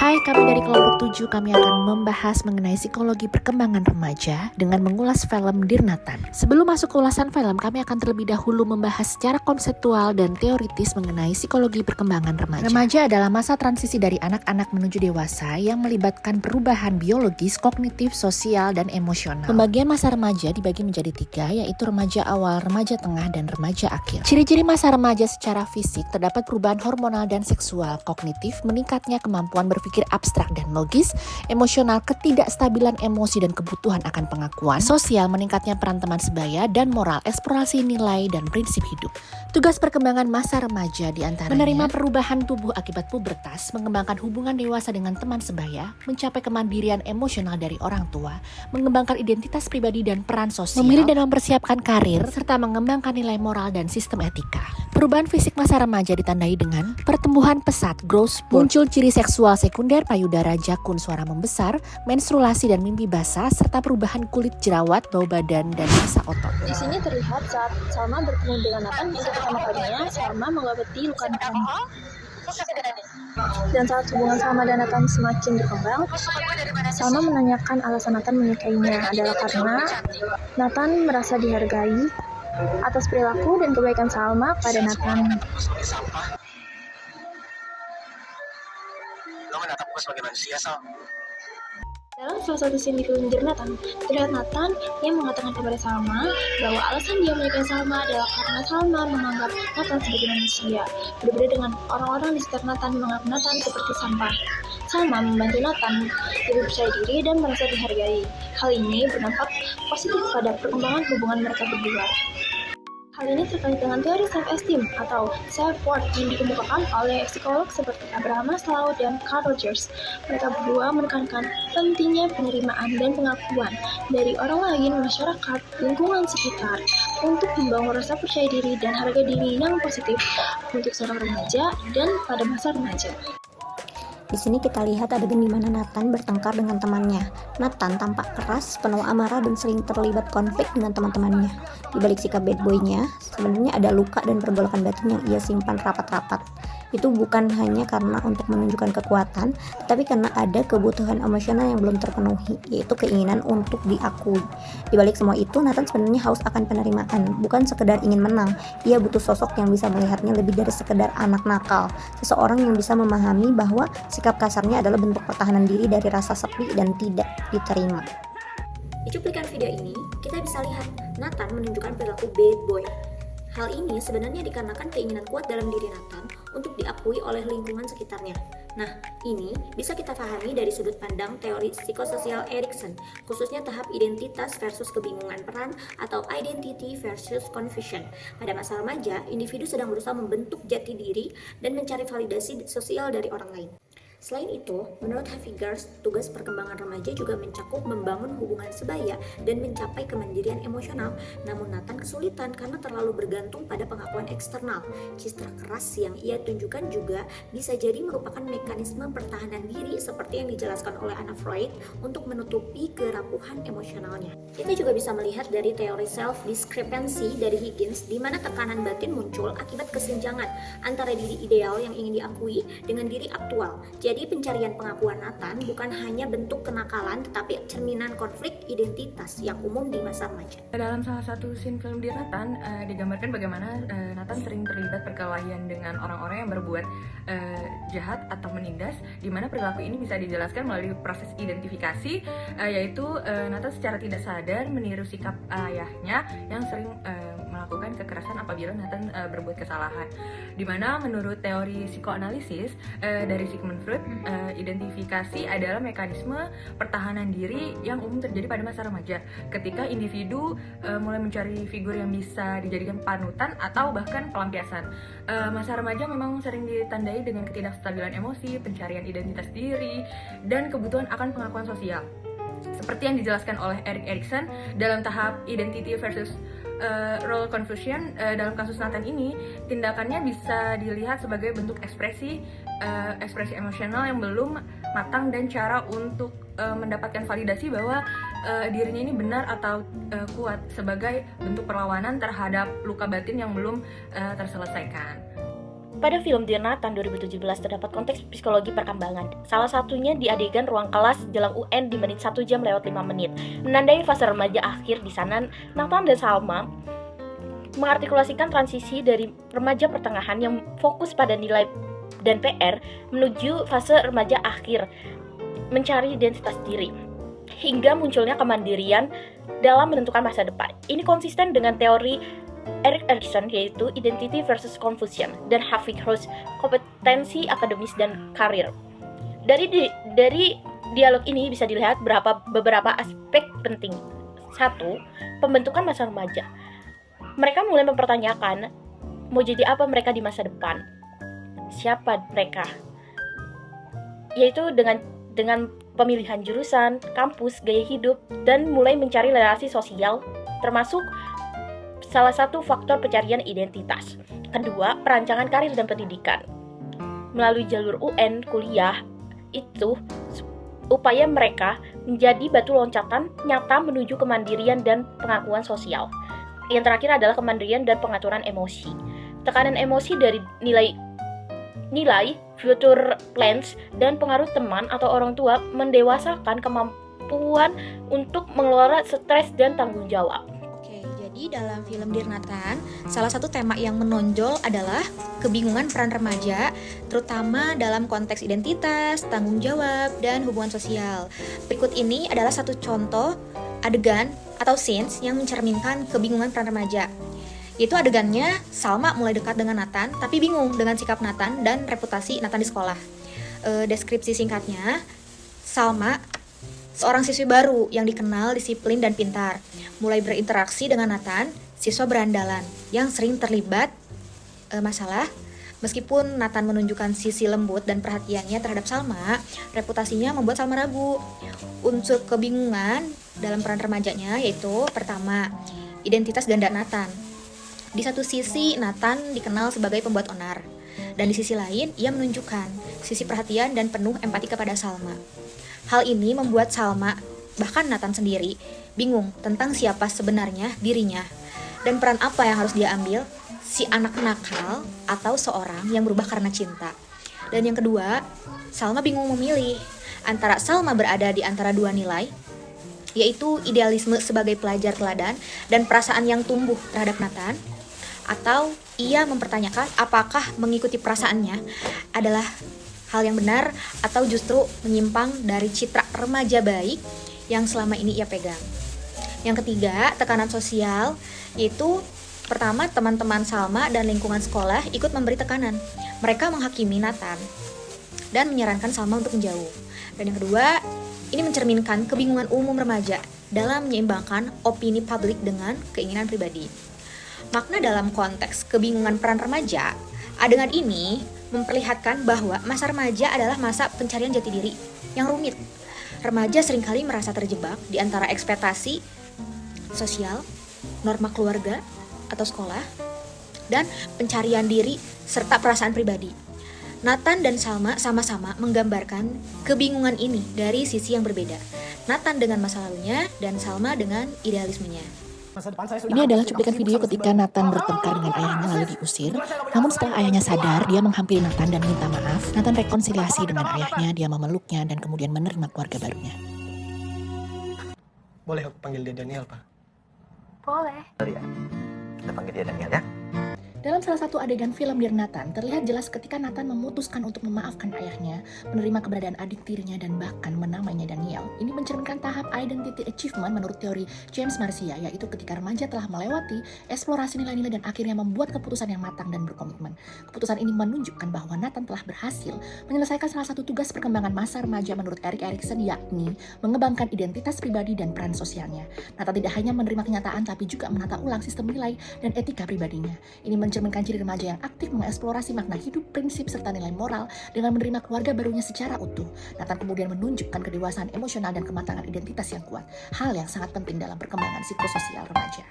Hai, kami dari kelompok 7, kami akan membahas mengenai psikologi perkembangan remaja dengan mengulas film Dear Nathan. Sebelum masuk ke ulasan film, kami akan terlebih dahulu membahas secara konseptual dan teoritis mengenai psikologi perkembangan remaja. Remaja adalah masa transisi dari anak-anak menuju dewasa yang melibatkan perubahan biologis, kognitif, sosial, dan emosional. Pembagian masa remaja dibagi menjadi 3, yaitu remaja awal, remaja tengah, dan remaja akhir. Ciri-ciri masa remaja secara fisik terdapat perubahan hormonal dan seksual, kognitif, meningkatnya kemampuan berpikir abstrak dan logis, emosional, ketidakstabilan emosi dan kebutuhan akan pengakuan, sosial, meningkatnya peran teman sebaya, dan moral, eksplorasi nilai dan prinsip hidup. Tugas perkembangan masa remaja diantaranya menerima perubahan tubuh akibat pubertas, mengembangkan hubungan dewasa dengan teman sebaya, mencapai kemandirian emosional dari orang tua, mengembangkan identitas pribadi dan peran sosial, memilih dan mempersiapkan karir, serta mengembangkan nilai moral dan sistem etika. Perubahan fisik masa remaja ditandai dengan pertumbuhan pesat, growth spurt, muncul ciri seksual sekunder, payudara, jakun, suara membesar, menstruasi dan mimpi basah, serta perubahan kulit, jerawat, bau badan, dan massa otot. Di sini terlihat saat Salma bertemu dengan Nathan untuk pertama kalinya, Salma mengobati luka Nathan. Dan saat hubungan Salma dan Nathan semakin berkembang, Salma menanyakan alasan Nathan menyukainya adalah karena Nathan merasa dihargai atas perilaku dan kebaikan Salma pada Nathan. Lo menatap gue sebagai manusia, Sal. Dalam salah satu scene di film Dear Nathan, terlihat Nathan yang mengatakan kepada Salma bahwa alasan dia menyukai Salma adalah karena Salma menganggap Nathan sebagai manusia. Berbeda dengan orang-orang di sekitar Nathan menganggap Nathan seperti sampah. Salma membantu Nathan lebih percaya diri dan merasa dihargai. Hal ini berdampak positif pada perkembangan hubungan mereka berdua. Hal ini terkait dengan teori self-esteem atau self-worth yang dikemukakan oleh psikolog seperti Abraham Maslow dan Carl Rogers. Mereka berdua menekankan pentingnya penerimaan dan pengakuan dari orang lain, masyarakat, lingkungan sekitar untuk membangun rasa percaya diri dan harga diri yang positif untuk seorang remaja dan pada masa remaja. Di sini kita lihat adegan di mana Nathan bertengkar dengan temannya. Nathan tampak keras, penuh amarah, dan sering terlibat konflik dengan teman-temannya. Di balik sikap bad boy-nya, sebenarnya ada luka dan pergolakan batin yang ia simpan rapat-rapat. Itu bukan hanya karena untuk menunjukkan kekuatan, tetapi karena ada kebutuhan emosional yang belum terpenuhi, yaitu keinginan untuk diakui. Di balik semua itu, Nathan sebenarnya haus akan penerimaan, bukan sekedar ingin menang. Ia butuh sosok yang bisa melihatnya lebih dari sekedar anak nakal, seseorang yang bisa memahami bahwa sikap kasarnya adalah bentuk pertahanan diri dari rasa sepi dan tidak diterima. Di cuplikan video ini, kita bisa lihat Nathan menunjukkan perilaku bad boy. Hal ini sebenarnya dikarenakan keinginan kuat dalam diri Nathan untuk diakui oleh lingkungan sekitarnya. Nah, ini bisa kita pahami dari sudut pandang teori psikososial Erikson, khususnya tahap identitas versus kebingungan peran atau identity versus confusion. Pada masa remaja, individu sedang berusaha membentuk jati diri dan mencari validasi sosial dari orang lain. Selain itu, menurut Havigers, tugas perkembangan remaja juga mencakup membangun hubungan sebaya dan mencapai kemandirian emosional. Namun Nathan kesulitan karena terlalu bergantung pada pengakuan eksternal. Citra keras yang ia tunjukkan juga bisa jadi merupakan mekanisme pertahanan diri seperti yang dijelaskan oleh Anna Freud untuk menutupi kerapuhan emosionalnya. Kita juga bisa melihat dari teori self-discrepancy dari Higgins, di mana tekanan batin muncul akibat kesenjangan antara diri ideal yang ingin diakui dengan diri aktual. Jadi pencarian pengakuan Nathan bukan hanya bentuk kenakalan, tetapi cerminan konflik identitas yang umum di masa remaja. Dalam salah satu scene film Dear Nathan, digambarkan bagaimana Nathan sering terlibat perkelahian dengan orang-orang yang berbuat jahat atau menindas, di mana perilaku ini bisa dijelaskan melalui proses identifikasi, yaitu Nathan secara tidak sadar meniru sikap ayahnya yang sering melakukan kekerasan apabila Nathan berbuat kesalahan. Dimana menurut teori psikoanalisis dari Sigmund Freud, identifikasi adalah mekanisme pertahanan diri yang umum terjadi pada masa remaja ketika individu mulai mencari figur yang bisa dijadikan panutan atau bahkan pelampiasan. Masa remaja memang sering ditandai dengan ketidakstabilan emosi, pencarian identitas diri, dan kebutuhan akan pengakuan sosial. Seperti yang dijelaskan oleh Erik Erikson dalam tahap identity versus role confusion, dalam kasus Nathan ini, tindakannya bisa dilihat sebagai bentuk ekspresi emosional yang belum matang dan cara untuk mendapatkan validasi bahwa dirinya ini benar atau kuat sebagai bentuk perlawanan terhadap luka batin yang belum terselesaikan. Pada film Dear Nathan 2017 terdapat konteks psikologi perkembangan. Salah satunya di adegan ruang kelas jelang UN di menit 1 jam lewat 5 menit. Menandai fase remaja akhir di sana, Nathan dan Salma mengartikulasikan transisi dari remaja pertengahan yang fokus pada nilai dan PR menuju fase remaja akhir, mencari identitas diri, hingga munculnya kemandirian dalam menentukan masa depan. Ini konsisten dengan teori Erik Erikson, yaitu Identity versus Confusion, dan Havik House, kompetensi akademis dan karir. Dari dialog ini bisa dilihat beberapa aspek penting. 1. Pembentukan masa remaja. Mereka mulai mempertanyakan mau jadi apa mereka di masa depan. Siapa mereka? Yaitu dengan pemilihan jurusan, kampus, gaya hidup, dan mulai mencari relasi sosial, termasuk salah satu faktor pencarian identitas. Kedua, perancangan karir dan pendidikan. Melalui jalur UN, kuliah, itu upaya mereka menjadi batu loncatan nyata menuju kemandirian dan pengakuan sosial. Yang terakhir adalah kemandirian dan pengaturan emosi. Tekanan emosi dari nilai, future plans, dan pengaruh teman atau orang tua mendewasakan kemampuan untuk mengelola stres dan tanggung jawab. Jadi dalam film Dear Nathan, salah satu tema yang menonjol adalah kebingungan peran remaja, terutama dalam konteks identitas, tanggung jawab, dan hubungan sosial. Berikut ini adalah satu contoh adegan atau scenes yang mencerminkan kebingungan peran remaja. Yaitu adegannya Salma mulai dekat dengan Nathan, tapi bingung dengan sikap Nathan dan reputasi Nathan di sekolah. Deskripsi singkatnya, Salma seorang siswi baru yang dikenal disiplin dan pintar, mulai berinteraksi dengan Nathan, siswa berandalan yang sering terlibat masalah. Meskipun Nathan menunjukkan sisi lembut dan perhatiannya terhadap Salma, reputasinya membuat Salma ragu. Unsur kebingungan dalam peran remajanya yaitu pertama, identitas ganda Nathan. Di satu sisi Nathan dikenal sebagai pembuat onar, dan di sisi lain ia menunjukkan sisi perhatian dan penuh empati kepada Salma. Hal ini membuat Salma, bahkan Nathan sendiri, bingung tentang siapa sebenarnya dirinya dan peran apa yang harus dia ambil, si anak nakal atau seorang yang berubah karena cinta. Dan yang kedua, Salma bingung memilih antara Salma berada di antara dua nilai, yaitu idealisme sebagai pelajar teladan dan perasaan yang tumbuh terhadap Nathan, atau ia mempertanyakan apakah mengikuti perasaannya adalah hal yang benar atau justru menyimpang dari citra remaja baik yang selama ini ia pegang. Yang ketiga, tekanan sosial, yaitu pertama teman-teman Salma dan lingkungan sekolah ikut memberi tekanan. Mereka menghakimi Nathan dan menyarankan Salma untuk menjauh. Dan yang kedua, ini mencerminkan kebingungan umum remaja dalam menyeimbangkan opini publik dengan keinginan pribadi. Makna dalam konteks kebingungan peran remaja, adegan ini memperlihatkan bahwa masa remaja adalah masa pencarian jati diri yang rumit. Remaja seringkali merasa terjebak di antara ekspektasi sosial, norma keluarga atau sekolah, dan pencarian diri serta perasaan pribadi. Nathan dan Salma sama-sama menggambarkan kebingungan ini dari sisi yang berbeda. Nathan dengan masa lalunya dan Salma dengan idealismenya. Ini adalah cuplikan video ketika Nathan bertengkar dengan ayahnya lalu diusir. Namun setelah ayahnya sadar, dia menghampiri Nathan dan minta maaf. Nathan rekonsiliasi dengan ayahnya, dia memeluknya dan kemudian menerima keluarga barunya. Boleh aku panggil dia Daniel, Pak? Boleh. Kita panggil dia Daniel ya. Dalam salah satu adegan film Dear Nathan, terlihat jelas ketika Nathan memutuskan untuk memaafkan ayahnya, menerima keberadaan adik tirinya, dan bahkan menamainya Daniel. Ini mencerminkan tahap identity achievement menurut teori James Marcia, yaitu ketika remaja telah melewati eksplorasi nilai-nilai dan akhirnya membuat keputusan yang matang dan berkomitmen. Keputusan ini menunjukkan bahwa Nathan telah berhasil menyelesaikan salah satu tugas perkembangan masa remaja menurut Erik Erikson, yakni mengembangkan identitas pribadi dan peran sosialnya. Nathan tidak hanya menerima kenyataan, tapi juga menata ulang sistem nilai dan etika pribadinya. Ini mencerminkan ciri remaja yang aktif mengeksplorasi makna hidup, prinsip, serta nilai moral dengan menerima keluarga barunya secara utuh. Nathan kemudian menunjukkan kedewasaan emosional dan kematangan identitas yang kuat, hal yang sangat penting dalam perkembangan psikososial remaja.